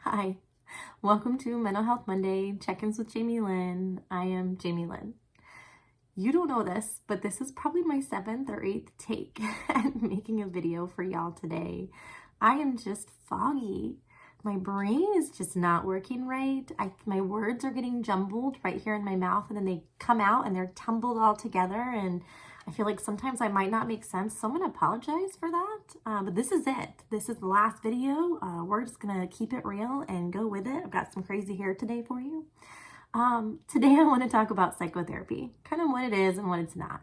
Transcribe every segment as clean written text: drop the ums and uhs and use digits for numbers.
Hi, welcome to Mental Health Monday Check-ins with Jamie Lynn. I am Jamie Lynn. You don't know this, but this is probably my 7th or 8th take at making a video for y'all today. I am just foggy. My brain is just not working right. My words are getting jumbled right here in my mouth, and then they come out and they're tumbled all together, and I feel like sometimes I might not make sense, so I'm going to apologize for that. But this is it. This is the last video. We're just going to keep it real and go with it. I've got some crazy hair today for you. Today I want to talk about psychotherapy, kind of what it is and what it's not.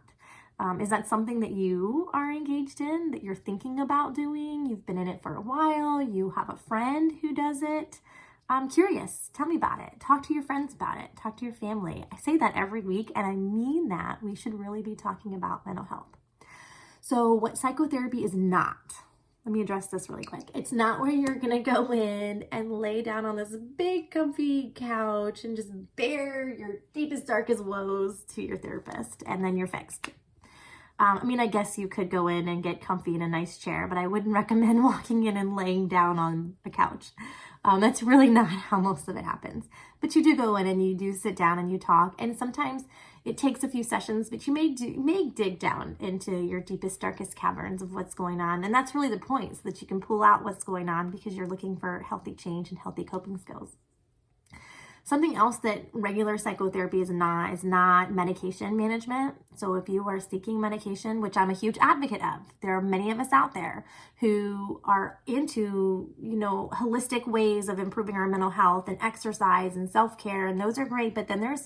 Is that something that you are engaged in, that you're thinking about doing? You've been in it for a while. You have a friend who does it. I'm curious. Tell me about it. Talk to your friends about it. Talk to your family. I say that every week, and I mean that. We should really be talking about mental health. So what psychotherapy is not, let me address this really quick. It's not where you're going to go in and lay down on this big comfy couch and just bare your deepest, darkest woes to your therapist, and then you're fixed. I guess you could go in and get comfy in a nice chair, but I wouldn't recommend walking in and laying down on the couch. That's really not how most of it happens. But you do go in and you do sit down and you talk, and sometimes it takes a few sessions, but you may dig down into your deepest, darkest caverns of what's going on. And that's really the point, so that you can pull out what's going on because you're looking for healthy change and healthy coping skills. Something else that regular psychotherapy is not medication management. So if you are seeking medication, which I'm a huge advocate of, there are many of us out there who are into, holistic ways of improving our mental health and exercise and self-care, and those are great, but then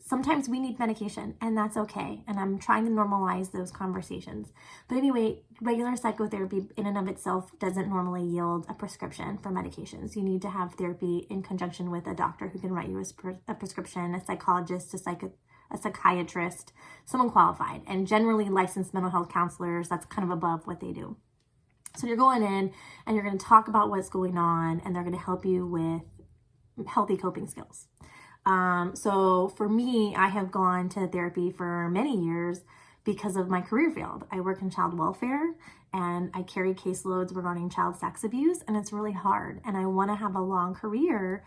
sometimes we need medication, and that's okay. And I'm trying to normalize those conversations. But anyway, regular psychotherapy in and of itself doesn't normally yield a prescription for medications. You need to have therapy in conjunction with a doctor who can write you a prescription, a psychologist, a psychiatrist, someone qualified, and generally licensed mental health counselors. That's kind of above what they do. So you're going in and you're going to talk about what's going on, and they're going to help you with healthy coping skills. So for me, I have gone to therapy for many years because of my career field. I work in child welfare, and I carry caseloads regarding child sex abuse, and it's really hard. And I want to have a long career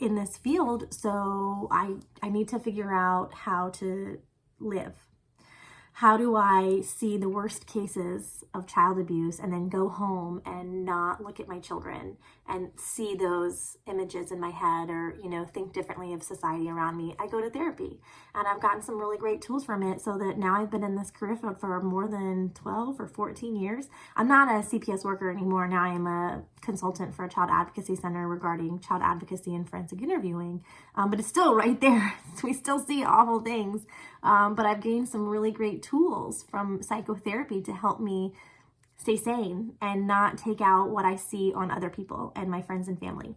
in this field, so I need to figure out how to live. How do I see the worst cases of child abuse and then go home and not look at my children and see those images in my head, or, think differently of society around me? I go to therapy, and I've gotten some really great tools from it, so that now I've been in this career field for more than 12 or 14 years. I'm not a CPS worker anymore. Now I am a consultant for a child advocacy center regarding child advocacy and forensic interviewing, but it's still right there. We still see awful things, but I've gained some really great tools from psychotherapy to help me stay sane and not take out what I see on other people and my friends and family.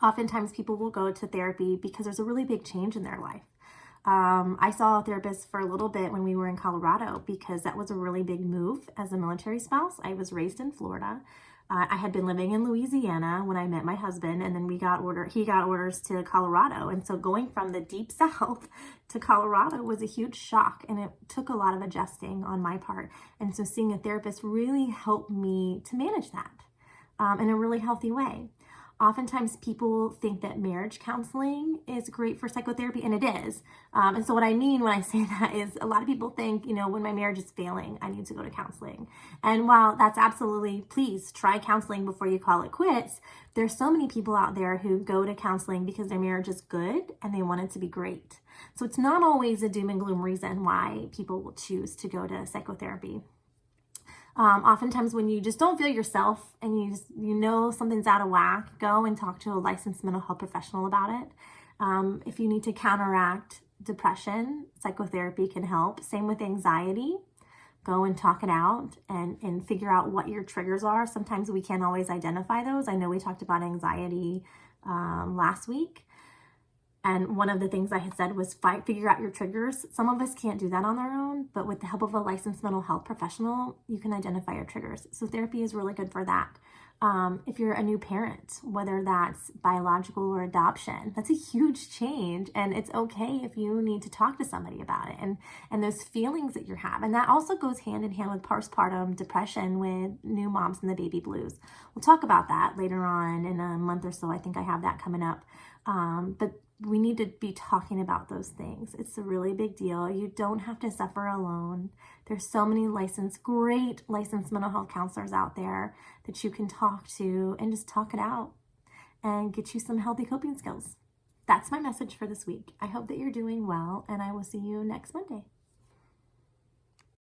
Oftentimes people will go to therapy because there's a really big change in their life. I saw a therapist for a little bit when we were in Colorado because that was a really big move as a military spouse. I was raised in Florida. I had been living in Louisiana when I met my husband, and then he got orders to Colorado. And so going from the deep south to Colorado was a huge shock, and it took a lot of adjusting on my part. And so seeing a therapist really helped me to manage that in a really healthy way. Oftentimes people think that marriage counseling is great for psychotherapy, and it is. And so what I mean when I say that is a lot of people think, when my marriage is failing, I need to go to counseling. And while that's absolutely, please try counseling before you call it quits, there's so many people out there who go to counseling because their marriage is good and they want it to be great. So it's not always a doom and gloom reason why people will choose to go to psychotherapy. Oftentimes when you just don't feel yourself and you know something's out of whack, go and talk to a licensed mental health professional about it. If you need to counteract depression, psychotherapy can help. Same with anxiety. Go and talk it out and figure out what your triggers are. Sometimes we can't always identify those. I know we talked about anxiety last week. And one of the things I had said was figure out your triggers. Some of us can't do that on our own, but with the help of a licensed mental health professional, you can identify your triggers. So therapy is really good for that. If you're a new parent, whether that's biological or adoption, that's a huge change, and it's okay if you need to talk to somebody about it and those feelings that you have. And that also goes hand in hand with postpartum depression with new moms and the baby blues. We'll talk about that later on in a month or so. I think I have that coming up. But we need to be talking about those things. It's a really big deal. You don't have to suffer alone. There's so many great licensed mental health counselors out there that you can talk to and just talk it out and get you some healthy coping skills. That's my message for this week. I hope that you're doing well, and I will see you next Monday.